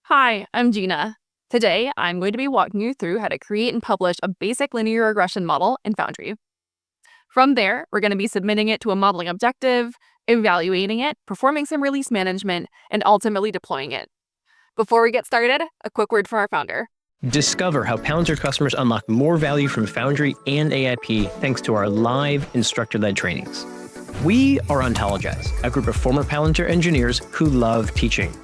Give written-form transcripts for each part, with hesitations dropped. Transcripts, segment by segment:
Hi, I'm Gena. Today, I'm going to be walking you through how to create and publish a basic linear regression model in Foundry. From there, we're going to be submitting it to a modeling objective, evaluating it, performing some release management, and ultimately deploying it. Before we get started, a quick word from our founder. Discover how Palantir customers unlock more value from Foundry and AIP thanks to our live instructor-led trainings. We are Ontologize, a group of former Palantir engineers who love teaching.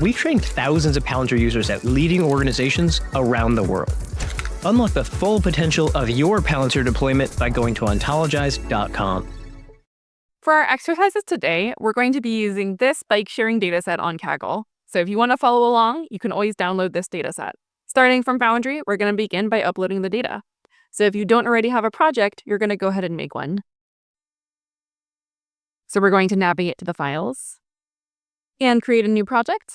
We've trained thousands of Palantir users at leading organizations around the world. Unlock the full potential of your Palantir deployment by going to ontologize.com. For our exercises today, we're going to be using this bike sharing dataset on Kaggle. So if you want to follow along, you can always download this dataset. Starting from Foundry, we're going to begin by uploading the data. So if you don't already have a project, you're going to go ahead and make one. So we're going to navigate to the files and create a new project.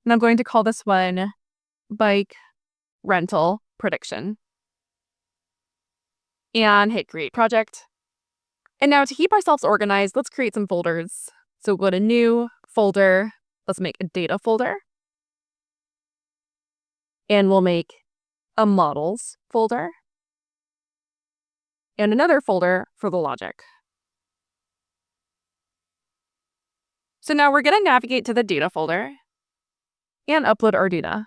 And I'm going to call this one Bike Rental Prediction. And hit Create Project. And now to keep ourselves organized, let's create some folders. So go to New, Folder. Let's make a Data folder. And we'll make a Models folder. And another folder for the logic. So now we're going to navigate to the Data folder and upload our data.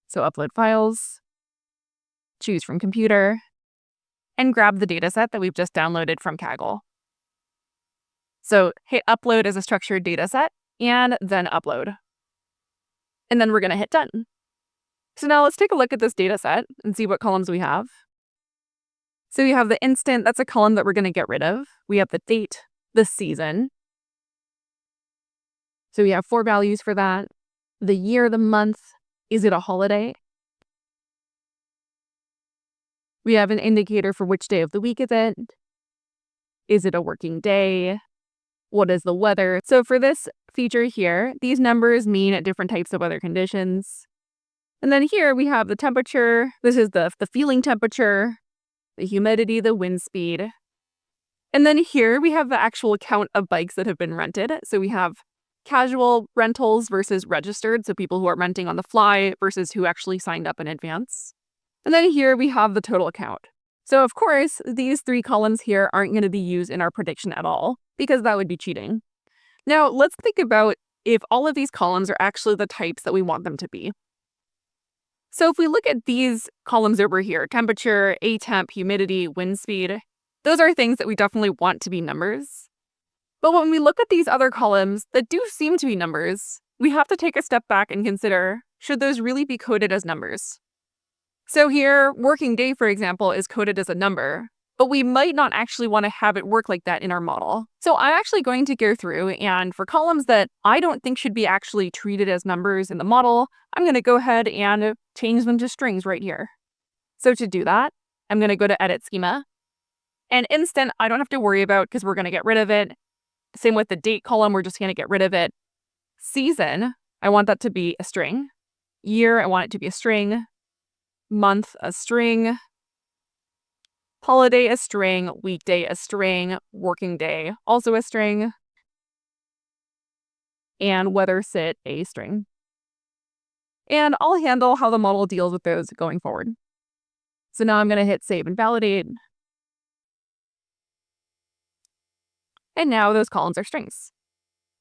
So upload files, choose from computer, and grab the dataset that we've just downloaded from Kaggle. So hit upload as a structured dataset and then upload. And then we're going to hit done. So now let's take a look at this dataset and see what columns we have. So we have the instant, that's a column that we're going to get rid of. We have the date, the season. So we have 4 values for that. The year, the month, is it a holiday? We have an indicator for which day of the week is it? Is it a working day? What is the weather? So for this feature here, these numbers mean different types of weather conditions. And then here we have the temperature. This is the feeling temperature, the humidity, the wind speed. And then here we have the actual count of bikes that have been rented. So we have casual rentals versus registered, so people who are renting on the fly versus who actually signed up in advance. And then here we have the total count. So of course, these 3 columns here aren't going to be used in our prediction at all, because that would be cheating. Now let's think about if all of these columns are actually the types that we want them to be. So if we look at these columns over here, temperature, atemp, humidity, wind speed, those are things that we definitely want to be numbers. But when we look at these other columns that do seem to be numbers, we have to take a step back and consider, should those really be coded as numbers? So here, working day, for example, is coded as a number, but we might not actually want to have it work like that in our model. So I'm actually going to go through, and for columns that I don't think should be actually treated as numbers in the model, I'm going to go ahead and change them to strings right here. So to do that, I'm going to go to Edit Schema. And instant, I don't have to worry about because we're going to get rid of it. Same with the date column, we're just going to get rid of it. Season, I want that to be a string. Year, I want it to be a string. Month, a string. Holiday, a string. Weekday, a string. Working day, also a string. And weather sit, a string. And I'll handle how the model deals with those going forward. So now I'm going to hit Save and Validate. And now those columns are strings.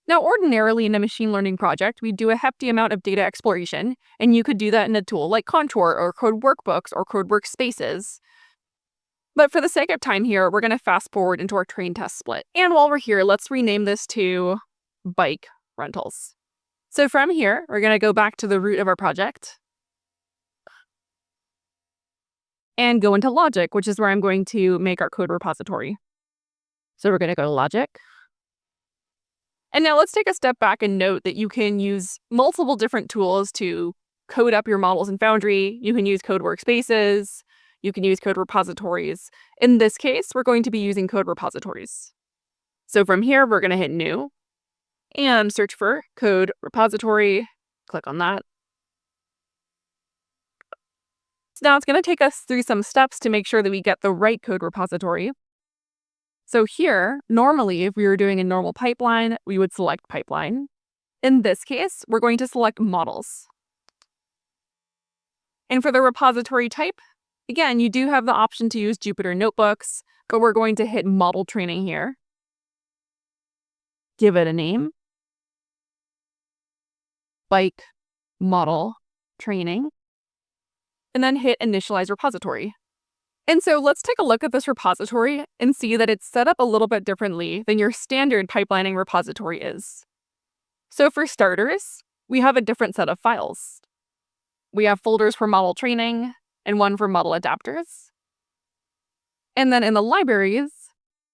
Now, ordinarily in a machine learning project, we do a hefty amount of data exploration, and you could do that in a tool like Contour or Code Workbooks or Code Workspaces. But for the sake of time here, we're going to fast forward into our train test split. And while we're here, let's rename this to Bike Rentals. So from here, we're going to go back to the root of our project and go into Logic, which is where I'm going to make our code repository. So we're going to go to Logic. And now let's take a step back and note that you can use multiple different tools to code up your models in Foundry. You can use Code Workspaces. You can use code repositories. In this case, we're going to be using code repositories. So from here, we're going to hit New and search for code repository. Click on that. So now it's going to take us through some steps to make sure that we get the right code repository. So here, normally, if we were doing a normal pipeline, we would select pipeline. In this case, we're going to select models. And for the repository type, again, you do have the option to use Jupyter Notebooks, but we're going to hit model training here. Give it a name. Bike model training. And then hit initialize repository. And so let's take a look at this repository and see that it's set up a little bit differently than your standard pipelining repository is. So for starters, we have a different set of files. We have folders for model training and one for model adapters. And then in the libraries,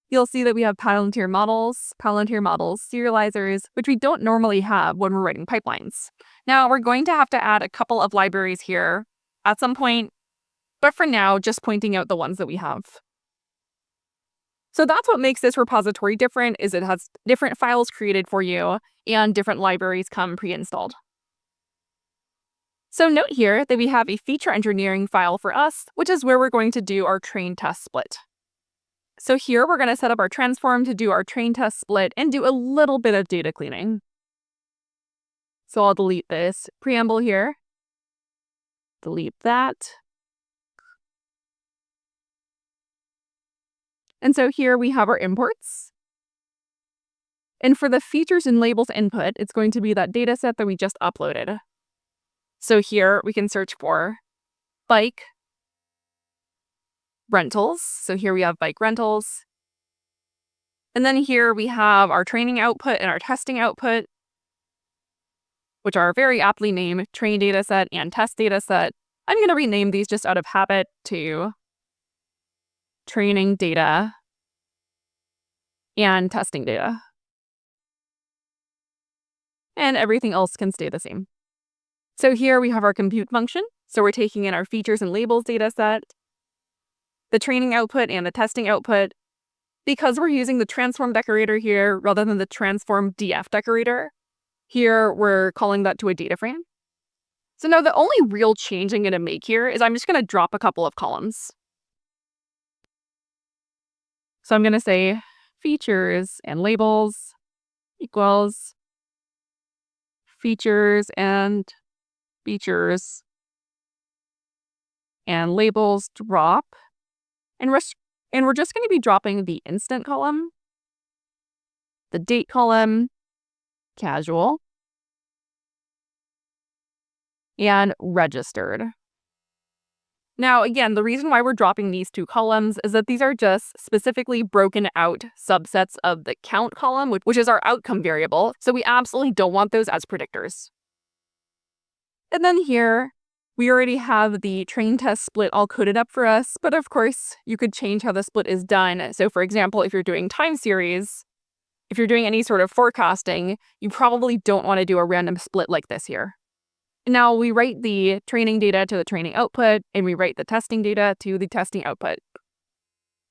you'll see that we have Palantir models, serializers, which we don't normally have when we're writing pipelines. Now, we're going to have to add a couple of libraries here at some point, but for now, just pointing out the ones that we have. So that's what makes this repository different, is it has different files created for you and different libraries come pre-installed. So note here that we have a feature engineering file for us, which is where we're going to do our train test split. So here we're going to set up our transform to do our train test split and do a little bit of data cleaning. So I'll delete this preamble here. Delete that. And so here we have our imports. And for the features and labels input, it's going to be that data set that we just uploaded. So here we can search for bike rentals. So here we have bike rentals. And then here we have our training output and our testing output, which are very aptly named train dataset and test dataset. I'm going to rename these just out of habit to training data and testing data. And everything else can stay the same. So here we have our compute function. So we're taking in our features and labels dataset, the training output and the testing output. Because we're using the transform decorator here rather than the transform df decorator, here we're calling that to a data frame. So now the only real change I'm going to make here is I'm just going to drop a couple of columns. So I'm going to say features and labels equals features and labels drop. And we're just going to be dropping the instant column, the date column, casual, and registered. Now, again, the reason why we're dropping these two columns is that these are just specifically broken out subsets of the count column, which is our outcome variable. So we absolutely don't want those as predictors. And then here, we already have the train test split all coded up for us, but of course, you could change how the split is done. So for example, if you're doing time series, if you're doing any sort of forecasting, you probably don't want to do a random split like this here. Now we write the training data to the training output, and we write the testing data to the testing output.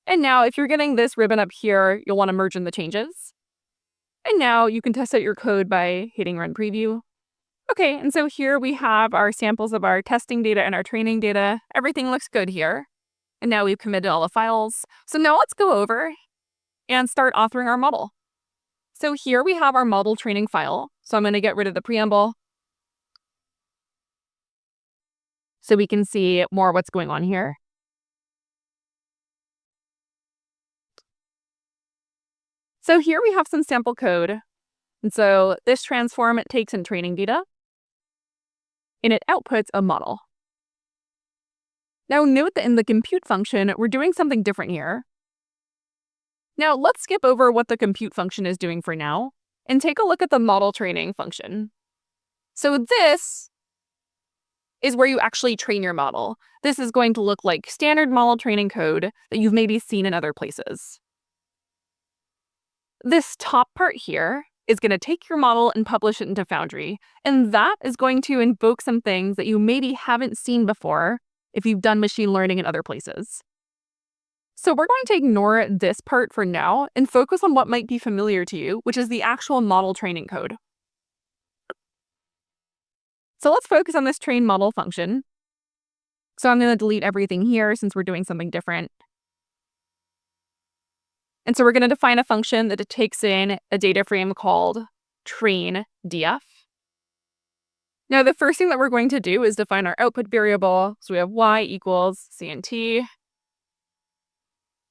And now if you're getting this ribbon up here, you'll want to merge in the changes. And now you can test out your code by hitting run preview. Okay, and so here we have our samples of our testing data and our training data. Everything looks good here. And now we've committed all the files. So now let's go over and start authoring our model. So here we have our model training file. So I'm going to get rid of the preamble so we can see more what's going on here. So here we have some sample code. And so this transform, it takes in training data, and it outputs a model. Now note that in the compute function, we're doing something different here. Now let's skip over what the compute function is doing for now and take a look at the model training function. So this is where you actually train your model. This is going to look like standard model training code that you've maybe seen in other places. This top part here is going to take your model and publish it into Foundry, and that is going to invoke some things that you maybe haven't seen before if you've done machine learning in other places. So we're going to ignore this part for now and focus on what might be familiar to you, which is the actual model training code. So let's focus on this train model function. So I'm going to delete everything here since we're doing something different. And so we're going to define a function that takes in a data frame called train df. Now, the first thing that we're going to do is define our output variable. So we have y equals CNT.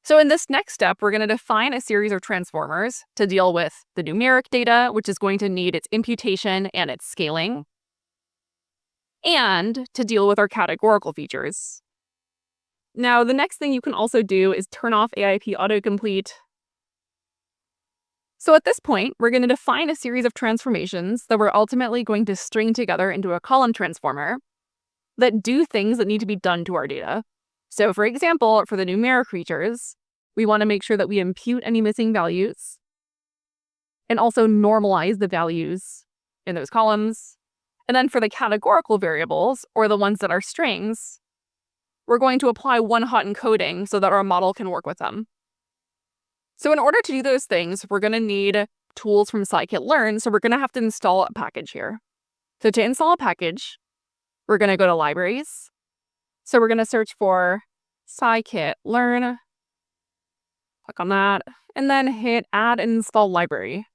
So in this next step, we're going to define a series of transformers to deal with the numeric data, which is going to need its imputation and its scaling, and to deal with our categorical features. Now, the next thing you can also do is turn off AIP autocomplete. So at this point, we're going to define a series of transformations that we're ultimately going to string together into a column transformer that do things that need to be done to our data. So for example, for the numeric features, we want to make sure that we impute any missing values and also normalize the values in those columns. And then for the categorical variables, or the ones that are strings, we're going to apply one-hot encoding so that our model can work with them. So in order to do those things, we're going to need tools from scikit-learn, so we're going to have to install a package here. So to install a package, we're going to go to libraries. So we're going to search for scikit-learn, click on that, and then hit add and install library.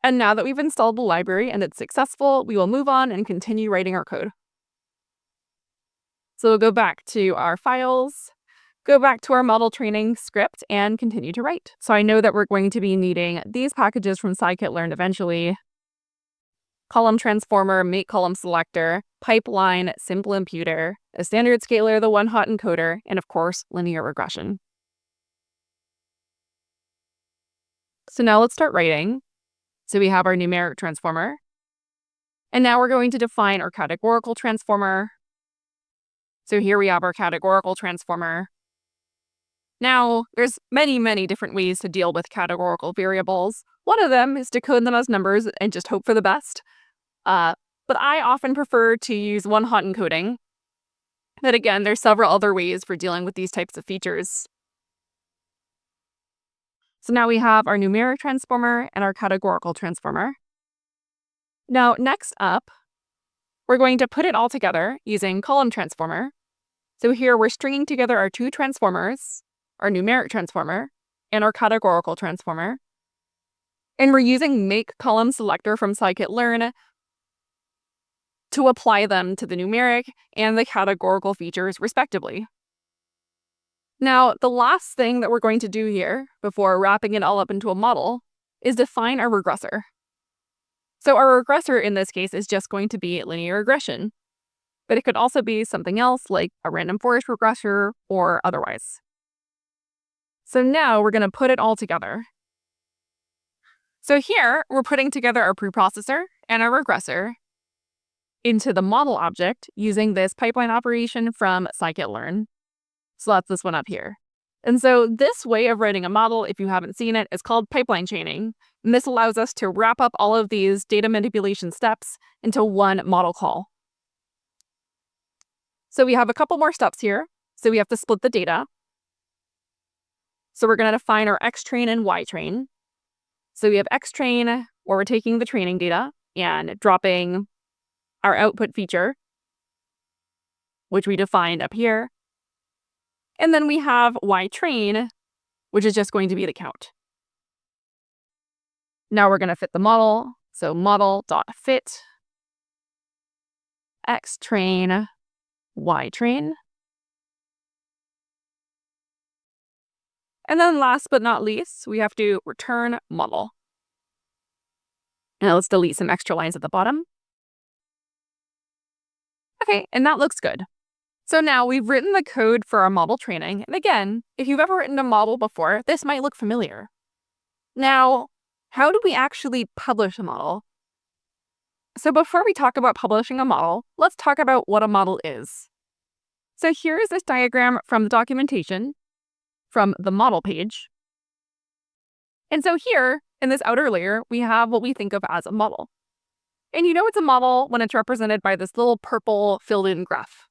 And now that we've installed the library and it's successful, we will move on and continue writing our code. So we'll go back to our files, go back to our model training script, and continue to write. So I know that we're going to be needing these packages from scikit-learn eventually: column transformer, make column selector, pipeline, simple imputer, a standard scaler, the one-hot encoder, and of course, linear regression. So now let's start writing. So we have our numeric transformer. And now we're going to define our categorical transformer. So here we have our categorical transformer. Now, there's many different ways to deal with categorical variables. One of them is to code them as numbers and just hope for the best. But I often prefer to use one-hot encoding. But again, there's several other ways for dealing with these types of features. So now we have our numeric transformer and our categorical transformer. Now, next up, we're going to put it all together using column transformer. So here we're stringing together our two transformers, our numeric transformer and our categorical transformer. And we're using make column selector from scikit-learn to apply them to the numeric and the categorical features respectively. Now, the last thing that we're going to do here before wrapping it all up into a model is define our regressor. So our regressor in this case is just going to be linear regression, but it could also be something else like a random forest regressor or otherwise. So now we're going to put it all together. So here we're putting together our preprocessor and our regressor into the model object using this pipeline operation from scikit-learn. So that's this one up here. And so this way of writing a model, if you haven't seen it, is called pipeline chaining. And this allows us to wrap up all of these data manipulation steps into one model call. So we have a couple more steps here. So we have to split the data. So we're going to define our X train and Y train. So we have X train, where we're taking the training data and dropping our output feature, which we defined up here. And then we have Y train, which is just going to be the count. Now we're going to fit the model. So model.fit X train, Y train. And then last but not least, we have to return model. Now let's delete some extra lines at the bottom. Okay, and that looks good. So now we've written the code for our model training. And again, if you've ever written a model before, this might look familiar. Now, how do we actually publish a model? So before we talk about publishing a model, let's talk about what a model is. So here is this diagram from the documentation, from the model page. And so here, in this outer layer, we have what we think of as a model. And you know it's a model when it's represented by this little purple filled-in graph.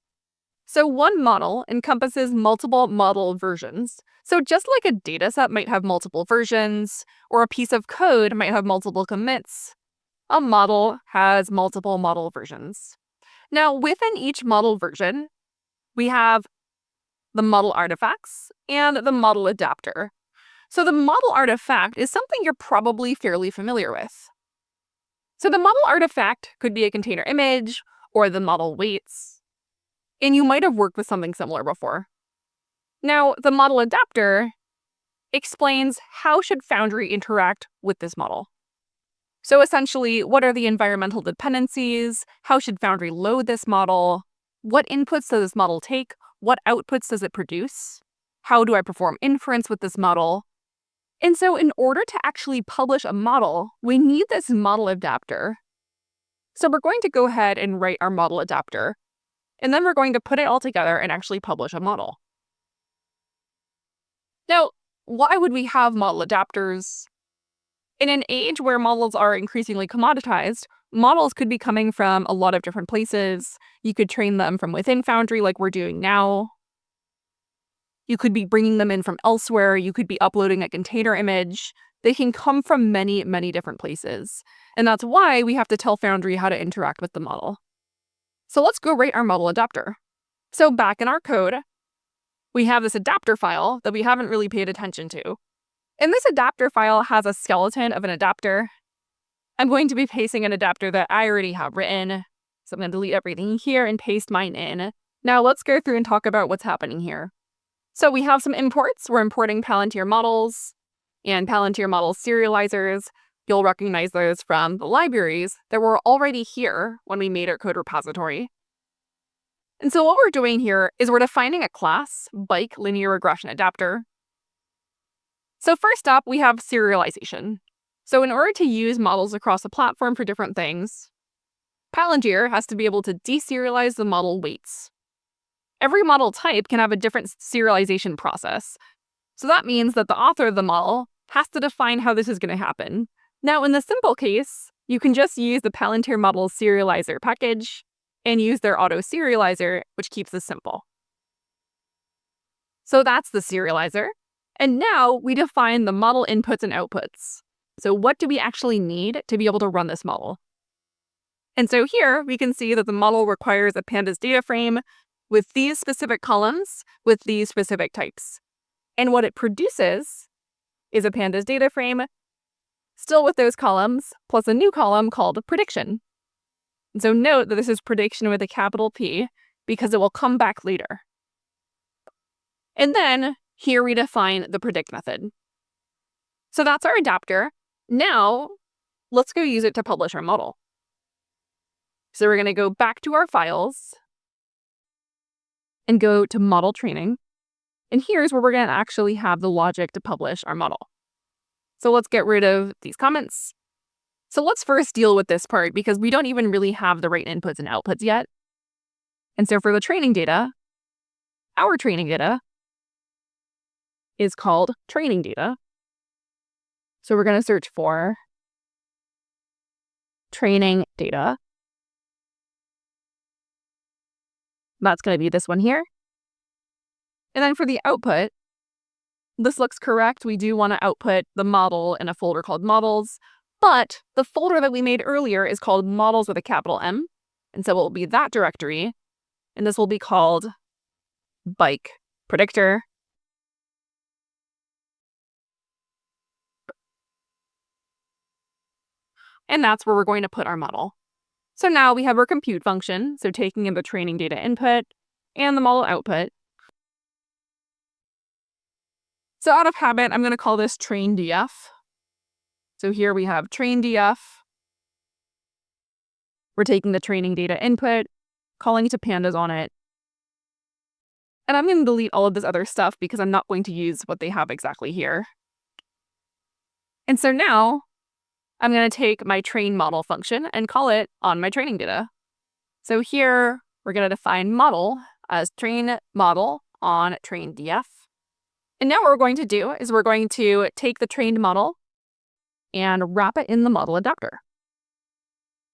So one model encompasses multiple model versions. So just like a dataset might have multiple versions, or a piece of code might have multiple commits, a model has multiple model versions. Now, within each model version, we have the model artifacts and the model adapter. So the model artifact is something you're probably fairly familiar with. So the model artifact could be a container image, or the model weights. And you might have worked with something similar before. Now, the model adapter explains how should Foundry interact with this model. So essentially, what are the environmental dependencies? How should Foundry load this model? What inputs does this model take? What outputs does it produce? How do I perform inference with this model? And so in order to actually publish a model, we need this model adapter. So we're going to go ahead and write our model adapter, and then we're going to put it all together and actually publish a model. Now, why would we have model adapters? In an age where models are increasingly commoditized, models could be coming from a lot of different places. You could train them from within Foundry like we're doing now. You could be bringing them in from elsewhere. You could be uploading a container image. They can come from many, many different places. And that's why we have to tell Foundry how to interact with the model. So let's go write our model adapter. So back in our code, we have this adapter file that we haven't really paid attention to. And this adapter file has a skeleton of an adapter. I'm going to be pasting an adapter that I already have written. So I'm going to delete everything here and paste mine in. Now let's go through and talk about what's happening here. So we have some imports. We're importing Palantir models and Palantir model serializers. You'll recognize those from the libraries that were already here when we made our code repository. And so what we're doing here is we're defining a class, bike linear regression adapter. So first up, we have serialization. So in order to use models across the platform for different things, Palantir has to be able to deserialize the model weights. Every model type can have a different serialization process. So that means that the author of the model has to define how this is going to happen. Now, in the simple case, you can just use the Palantir model serializer package and use their auto serializer, which keeps this simple. So that's the serializer. And now we define the model inputs and outputs. So what do we actually need to be able to run this model? And so here we can see that the model requires a pandas data frame with these specific columns with these specific types. And what it produces is a pandas data frame, still with those columns, plus a new column called prediction. And so note that this is prediction with a capital P because it will come back later. And then here we define the predict method. So that's our adapter. Now, let's go use it to publish our model. So we're going to go back to our files and go to model training. And here's where we're going to actually have the logic to publish our model. So let's get rid of these comments. So let's first deal with this part because we don't even really have the right inputs and outputs yet. And so for the training data, our training data is called training data. So we're going to search for training data. That's going to be this one here. And then for the output, this looks correct. We do want to output the model in a folder called models, but the folder that we made earlier is called models with a capital M. And so it will be that directory. And this will be called bike predictor. And that's where we're going to put our model. So now we have our compute function, so taking in the training data input and the model output. So out of habit, I'm going to call this train.df. So here we have train.df. We're taking the training data input, calling it to pandas on it. And I'm going to delete all of this other stuff because I'm not going to use what they have exactly here. And so now I'm going to take my train model function and call it on my training data. So here we're going to define model as train model on train.df. And now what we're going to do is we're going to take the trained model and wrap it in the model adapter.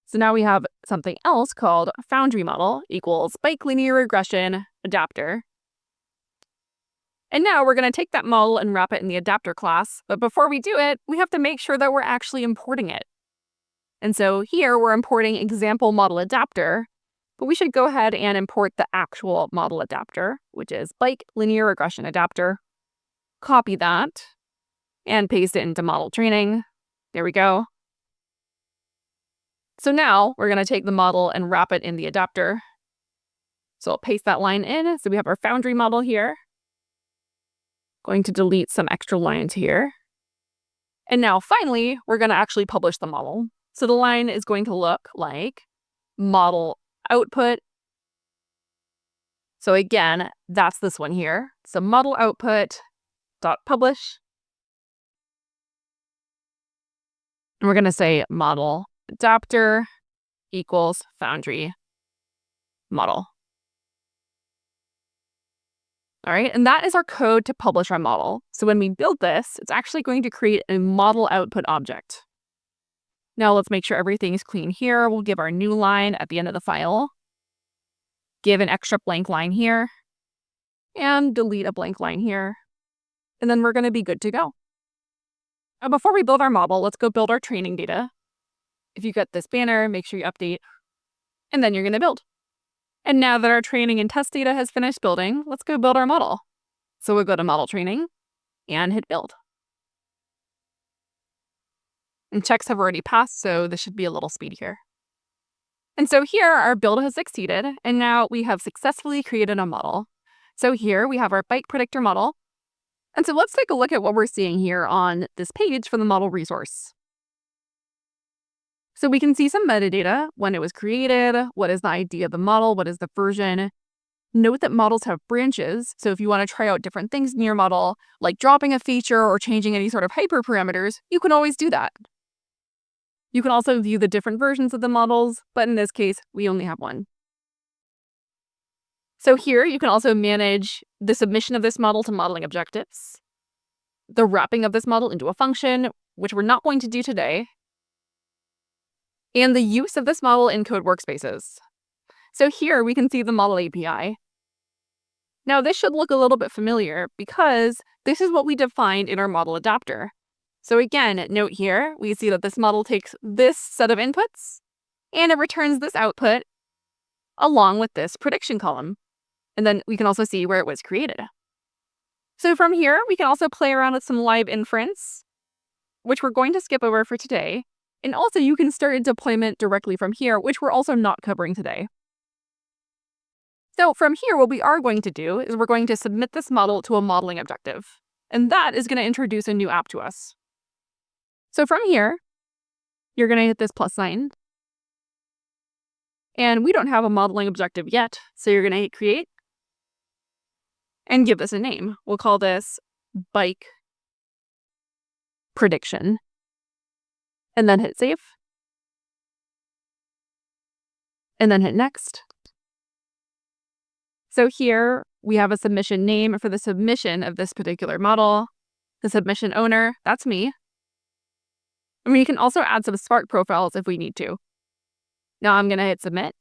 So now we have something else called Foundry model equals bike linear regression adapter. And now we're going to take that model and wrap it in the adapter class. But before we do it, we have to make sure that we're actually importing it. And so here we're importing example model adapter, but we should go ahead and import the actual model adapter, which is bike linear regression adapter. Copy that and paste it into model training. There we go. So now we're going to take the model and wrap it in the adapter. So I'll paste that line in. So we have our Foundry model here. Going to delete some extra lines here. And now finally, we're going to actually publish the model. So the line is going to look like model output. So again, that's this one here. So model output dot publish. And we're going to say model adapter equals Foundry model. All right, and that is our code to publish our model. So when we build this, it's actually going to create a model output object. Now let's make sure everything is clean here. We'll give our new line at the end of the file. Give an extra blank line here. And delete a blank line here. And then we're going to be good to go. Now, before we build our model, let's go build our training data. If you get this banner, make sure you update. And then you're going to build. And now that our training and test data has finished building, let's go build our model. So we'll go to model training and hit build. And checks have already passed, so this should be a little speedier. And so here our build has succeeded, and now we have successfully created a model. So here we have our bike predictor model. And so let's take a look at what we're seeing here on this page for the model resource. So we can see some metadata, when it was created, what is the ID of the model, what is the version. Note that models have branches, so if you want to try out different things in your model, like dropping a feature or changing any sort of hyperparameters, you can always do that. You can also view the different versions of the models, but in this case, we only have one. So here you can also manage the submission of this model to modeling objectives, the wrapping of this model into a function, which we're not going to do today, and the use of this model in code workspaces. So here we can see the model API. Now this should look a little bit familiar because this is what we defined in our model adapter. So again, note here, we see that this model takes this set of inputs and it returns this output along with this prediction column. And then we can also see where it was created. So from here, we can also play around with some live inference, which we're going to skip over for today. And also you can start a deployment directly from here, which we're also not covering today. So from here, what we are going to do is we're going to submit this model to a modeling objective. And that is going to introduce a new app to us. So from here, you're going to hit this plus sign. And we don't have a modeling objective yet, so you're going to hit create and give this a name. We'll call this bike prediction. And then hit save. And then hit next. So here we have a submission name for the submission of this particular model. The submission owner, that's me. And we can also add some Spark profiles if we need to. Now I'm going to hit submit.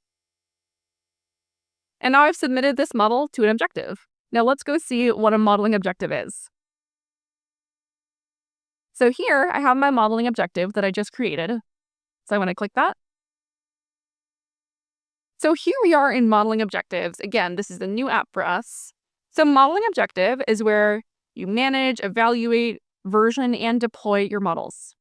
And now I've submitted this model to an objective. Now let's go see what a modeling objective is. So here I have my modeling objective that I just created. So I want to click that. So here we are in modeling objectives. Again, this is a new app for us. So modeling objective is where you manage, evaluate, version, and deploy your models.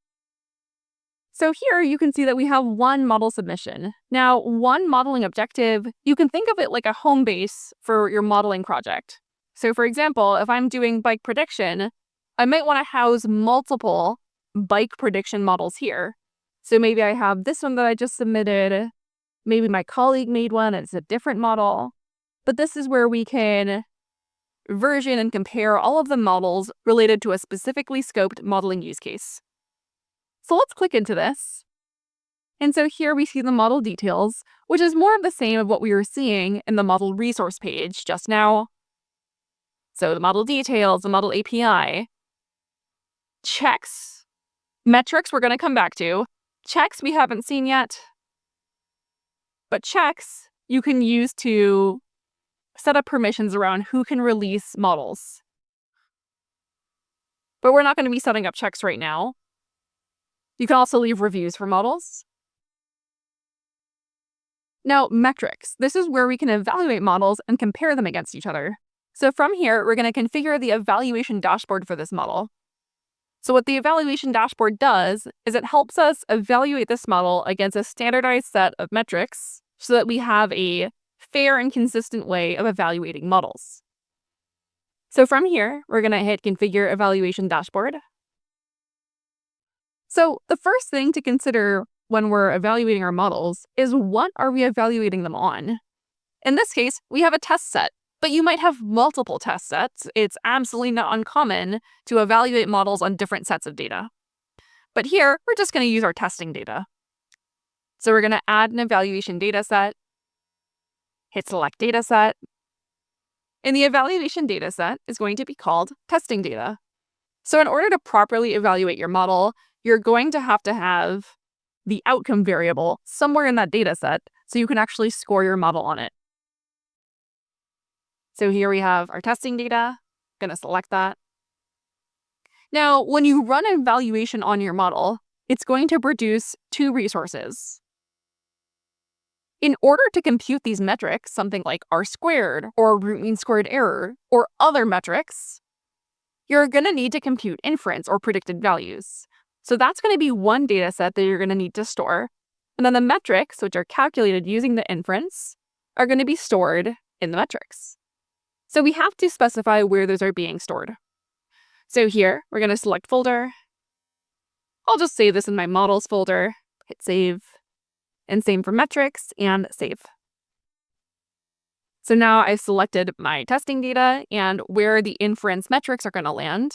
So here you can see that we have one model submission. Now, one modeling objective, you can think of it like a home base for your modeling project. So for example, if I'm doing bike prediction, I might want to house multiple bike prediction models here. So maybe I have this one that I just submitted. Maybe my colleague made one and it's a different model. But this is where we can version and compare all of the models related to a specifically scoped modeling use case. So let's click into this. And so here we see the model details, which is more of the same of what we were seeing in the model resource page just now. So the model details, the model API, checks, metrics we're going to come back to. Checks we haven't seen yet. But checks you can use to set up permissions around who can release models. But we're not going to be setting up checks right now. You can also leave reviews for models. Now, metrics. This is where we can evaluate models and compare them against each other. So from here, we're going to configure the evaluation dashboard for this model. So what the evaluation dashboard does is it helps us evaluate this model against a standardized set of metrics so that we have a fair and consistent way of evaluating models. So from here, we're going to hit Configure Evaluation Dashboard. So the first thing to consider when we're evaluating our models is what are we evaluating them on? In this case, we have a test set, but you might have multiple test sets. It's absolutely not uncommon to evaluate models on different sets of data. But here, we're just going to use our testing data. So we're going to add an evaluation data set, hit Select Data Set, and the evaluation data set is going to be called testing data. So in order to properly evaluate your model, you're going to have the outcome variable somewhere in that data set so you can actually score your model on it. So here we have our testing data. I'm going to select that. Now, when you run an evaluation on your model, it's going to produce two resources. In order to compute these metrics, something like R² or root mean squared error or other metrics, you're going to need to compute inference or predicted values. So that's going to be one data set that you're going to need to store. And then the metrics, which are calculated using the inference, are going to be stored in the metrics. So we have to specify where those are being stored. So here, we're going to select folder. I'll just save this in my models folder, hit save, and same for metrics, and save. So now I've selected my testing data and where the inference metrics are going to land.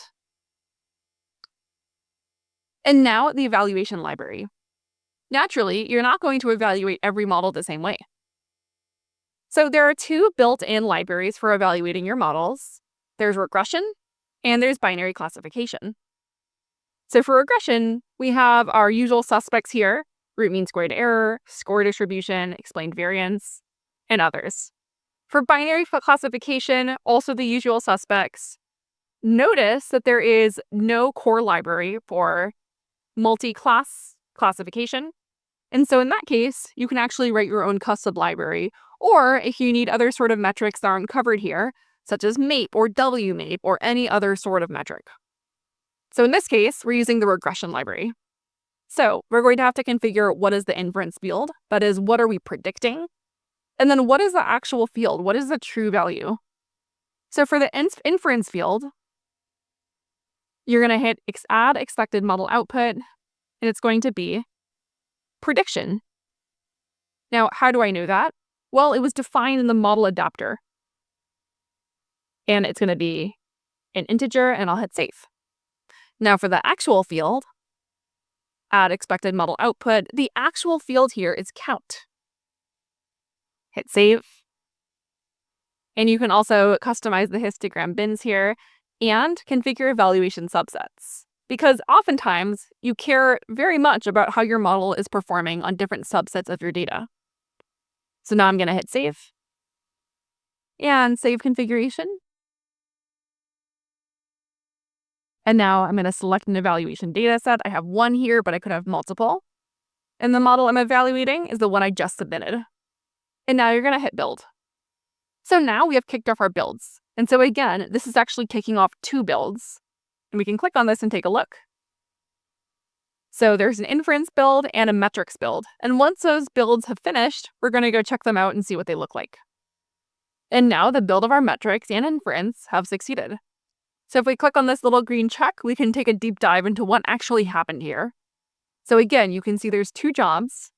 And now the evaluation library. Naturally, you're not going to evaluate every model the same way. So there are two built-in libraries for evaluating your models. There's regression and there's binary classification. So for regression, we have our usual suspects here: root mean squared error, score distribution, explained variance, and others. For binary classification, also the usual suspects. Notice that there is no core library for multi-class classification. And so in that case, you can actually write your own custom library, or if you need other sort of metrics that aren't covered here, such as MAPE or WMAPE or any other sort of metric. So in this case, we're using the regression library. So we're going to have to configure what is the inference field, that is, what are we predicting? And then what is the actual field? What is the true value? So for the inference field, you're going to hit add expected model output, and it's going to be prediction. Now, how do I know that? Well, it was defined in the model adapter. And it's going to be an integer, and I'll hit save. Now for the actual field, add expected model output, the actual field here is count. Hit save. And you can also customize the histogram bins here and configure evaluation subsets, because oftentimes you care very much about how your model is performing on different subsets of your data. So now I'm going to hit save and save configuration. And now I'm going to select an evaluation data set. I have one here, but I could have multiple. And the model I'm evaluating is the one I just submitted. And now you're going to hit build. So now we have kicked off our builds. And so again, this is actually kicking off two builds. And we can click on this and take a look. So there's an inference build and a metrics build. And once those builds have finished, we're going to go check them out and see what they look like. And now the build of our metrics and inference have succeeded. So if we click on this little green check, we can take a deep dive into what actually happened here. So again, you can see there's two jobs.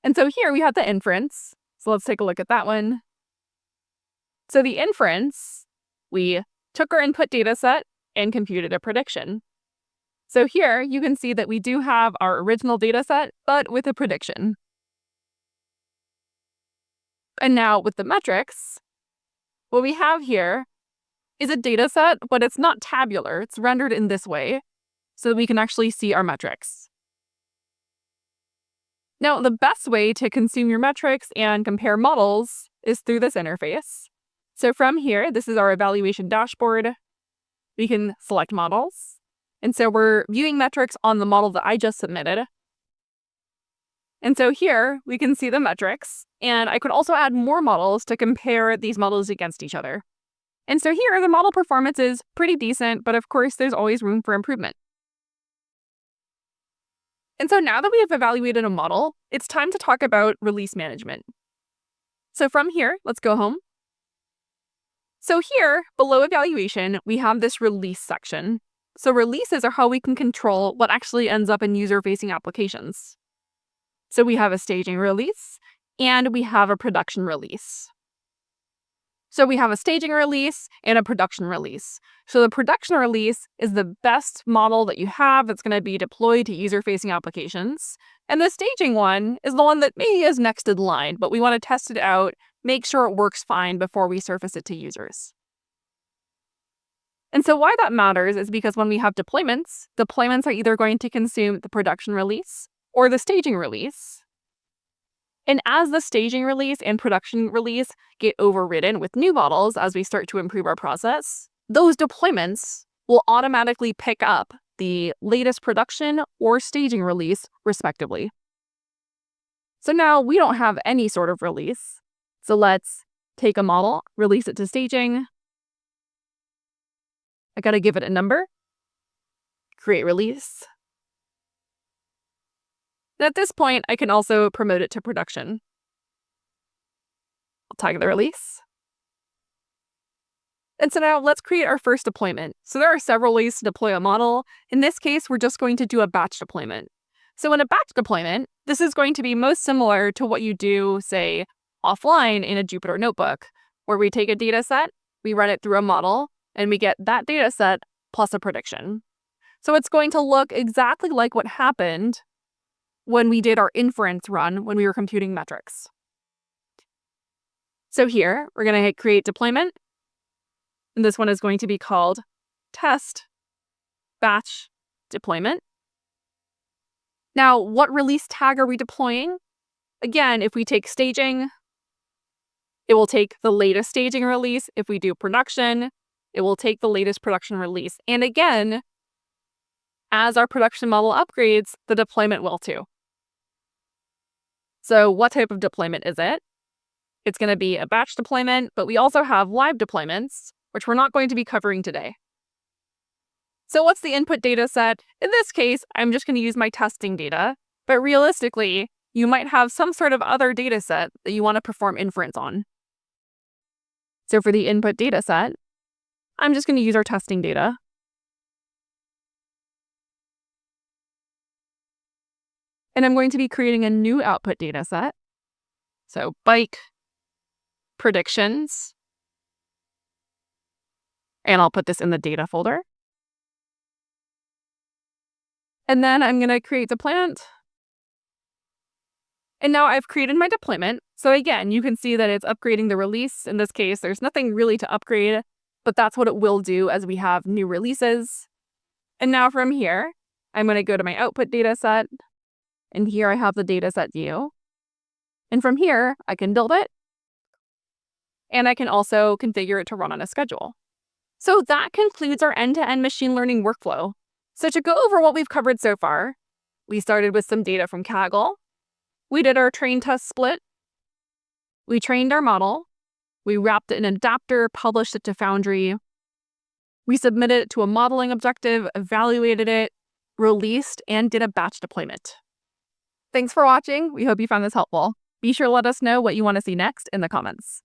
And so here we have the inference. So let's take a look at that one. So the inference, we took our input data set and computed a prediction. So here you can see that we do have our original data set, but with a prediction. And now with the metrics, what we have here is a data set, but it's not tabular. It's rendered in this way so that we can actually see our metrics. Now, the best way to consume your metrics and compare models is through this interface. So from here, this is our evaluation dashboard. We can select models. And so we're viewing metrics on the model that I just submitted. And so here we can see the metrics, and I could also add more models to compare these models against each other. And so here the model performance is pretty decent, but of course there's always room for improvement. And so now that we have evaluated a model, it's time to talk about release management. So from here, let's go home. So here, below evaluation, we have this release section. So releases are how we can control what actually ends up in user-facing applications. So we have a staging release, and we have a production release. So we have a staging release and a production release. So the production release is the best model that you have that's going to be deployed to user-facing applications. And the staging one is the one that maybe is next in line, but we want to test it out, make sure it works fine before we surface it to users. And so why that matters is because when we have deployments are either going to consume the production release or the staging release. And as the staging release and production release get overridden with new models as we start to improve our process, those deployments will automatically pick up the latest production or staging release, respectively. So now we don't have any sort of release. So let's take a model, release it to staging. I got to give it a number, create release. And at this point, I can also promote it to production. I'll tag the release. And so now let's create our first deployment. So there are several ways to deploy a model. In this case, we're just going to do a batch deployment. So in a batch deployment, this is going to be most similar to what you do, say, offline in a Jupyter notebook, where we take a data set, we run it through a model, and we get that data set plus a prediction. So it's going to look exactly like what happened when we did our inference run when we were computing metrics. So here, we're going to hit create deployment. And this one is going to be called test batch deployment. Now, what release tag are we deploying? Again, if we take staging, it will take the latest staging release. If we do production, it will take the latest production release. And again, as our production model upgrades, the deployment will too. So what type of deployment is it? It's going to be a batch deployment, but we also have live deployments, which we're not going to be covering today. So what's the input data set? In this case, I'm just going to use my testing data, but realistically, you might have some sort of other data set that you want to perform inference on. So for the input data set, I'm just going to use our testing data. And I'm going to be creating a new output data set. So bike predictions. And I'll put this in the data folder. And then I'm going to create deployment. And now I've created my deployment. So again, you can see that it's upgrading the release. In this case, there's nothing really to upgrade, but that's what it will do as we have new releases. And now from here, I'm going to go to my output data set. And here I have the data set view. And from here, I can build it. And I can also configure it to run on a schedule. So that concludes our end-to-end machine learning workflow. So to go over what we've covered so far, we started with some data from Kaggle. We did our train test split. We trained our model. We wrapped it in an adapter, published it to Foundry. We submitted it to a modeling objective, evaluated it, released, and did a batch deployment. Thanks for watching. We hope you found this helpful. Be sure to let us know what you want to see next in the comments.